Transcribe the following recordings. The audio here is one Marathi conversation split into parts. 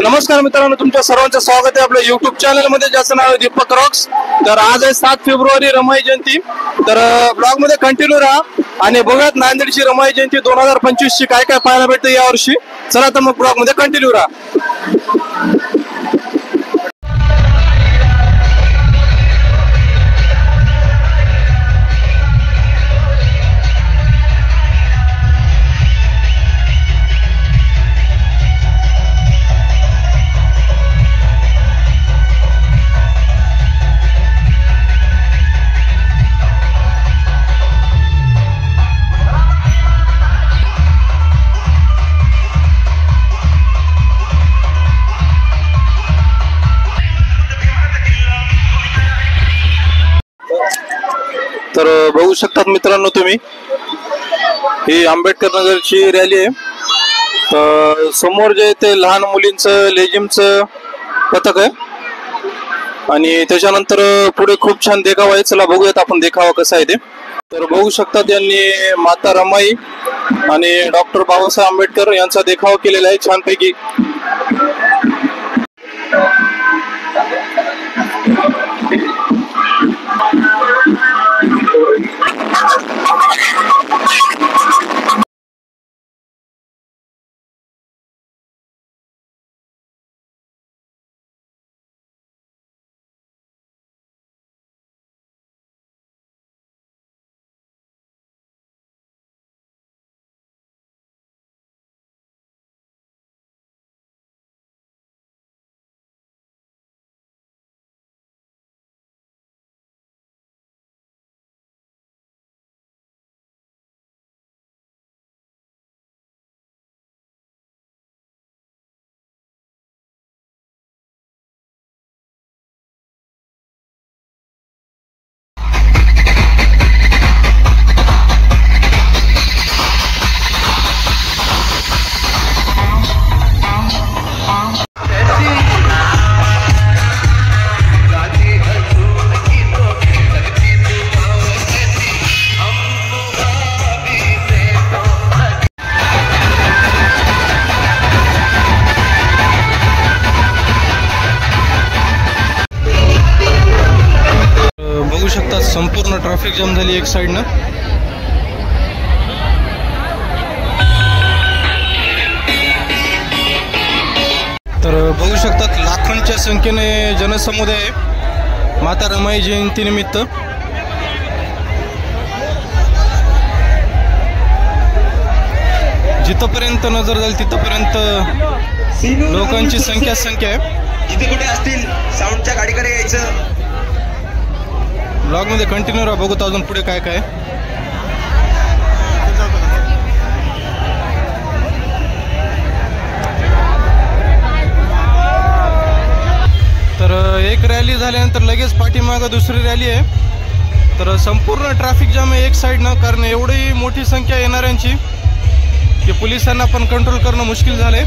नमस्कार मित्रांनो, तुमच्या सर्वांचं स्वागत आहे आपल्या YouTube चॅनल मध्ये, ज्याचं नाव आहे दीपक रॉक्स। तर आज आहे 7 फेब्रुवारी रमाई जयंती। तर ब्लॉग मध्ये कंटिन्यू राहा आणि बघत नांदेडची रमाई जयंती 2025 ची काय काय पाहायला भेटते या वर्षी। चला तर मग ब्लॉग मध्ये कंटिन्यू राहा। तर बघू शकतात मित्रांनो तुम्ही, ही आंबेडकर नगरची रॅली आहे। तर समोर जे ते लहान मुलींचं लेझिमचं पथक आहे आणि त्याच्यानंतर पुढे खूप छान देखावा आहे। चला बघूयात आपण देखावा कसा आहे ते। तर बघू शकतात यांनी माता रमाई आणि डॉक्टर बाबासाहेब आंबेडकर यांचा देखावा केलेला आहे छानपैकी। बघू शकता संपूर्ण ट्रॅफिक जाम झाली एक साइड ना। तर बघू शकतात लाखोंच्या संख्येने जनसमुदाय माता रमाई जयंती निमित्त। जिथपर्यंत नजर जाईल तिथपर्यंत लोकांची संख्या आहे। किती कुठे असतील साऊंडच्या गाडीकडे यायचं। ब्लॉग मध्ये कंटिन्यू राहा, बघू अजून पुढे काय काय। तर एक रॅली झाल्यानंतर लगेच पाठीमागं दुसरी रॅली आहे। तर संपूर्ण ट्रॅफिक जाम आहे एक साइड ना, कारण एवढी मोठी संख्या येणाऱ्यांची की पोलिसांना पण कंट्रोल करणं मुश्किल झालंय।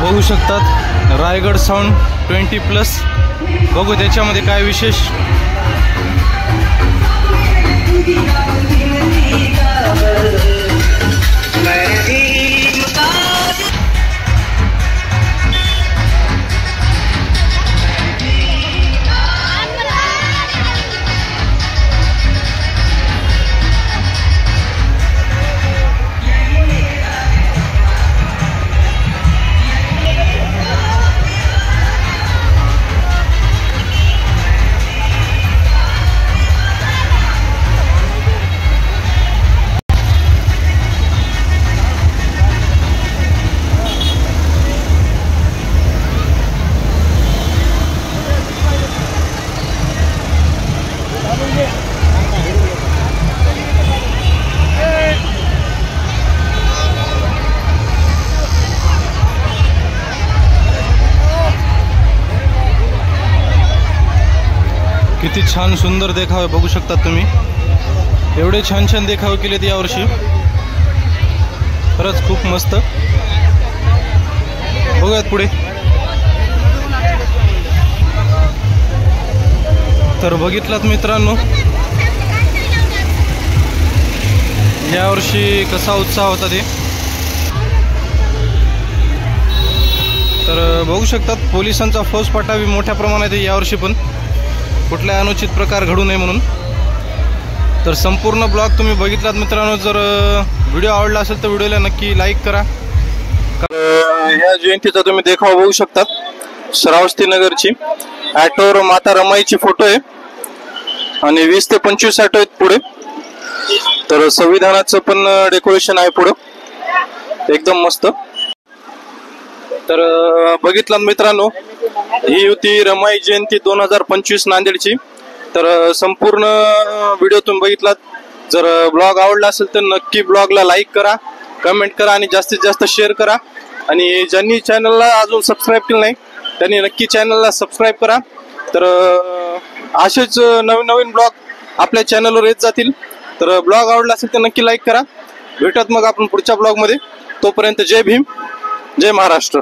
बघू शकतात रायगड साऊंड 20+। बघू त्याच्यामध्ये काय विशेष। किती छान सुंदर देखावे बघू शकता तुम्ही. एवढे छान छान देखावे केलेत यावर्षी, खरंच खूप मस्त. बघूयात पुढे. तर बघितलात मित्रांनो यावर्षी कसा उत्साह होता ते. तर बघू शकतात पोलिसांचा फौजफाटा बी मोठ्या प्रमाणात आहे यावर्षी, पण कुठलाही अनुचित प्रकार घडू नये म्हणून. तर संपूर्ण ब्लॉग तुम्ही बघितलात मित्रांनो. जर व्हिडिओ आवडला असेल तर व्हिडिओला नक्की लाईक करा. ह्या जयंतीचा तुम्ही देखावा बघू शकतात श्रावस्ती नगरची. ॲटोवर माता रमाईची फोटो आहे आणि 20 ते 25 ॲटो आहेत पुढे. तर संविधानाचं पण डेकोरेशन आहे पुढं, एकदम मस्त. तर बघितलं मित्रांनो ही होती रमाई जयंती 2025 नांदेडची. तर संपूर्ण व्हिडिओ तुम्ही बघितलात. जर ब्लॉग आवडला असेल तर नक्की ब्लॉगला लाईक करा, कमेंट करा आणि जास्तीत जास्त शेअर करा. आणि ज्यांनी चॅनलला अजून सबस्क्राईब केलं नाही त्यांनी नक्की चॅनलला सबस्क्राईब करा. तर असेच नवीन नवीन ब्लॉग आपल्या चॅनलवर येत जातील. तर ब्लॉग आवडला असेल तर नक्की लाईक करा. भेटत मग आपण पुढच्या ब्लॉगमध्ये. तोपर्यंत जय भीम, जय महाराष्ट्र.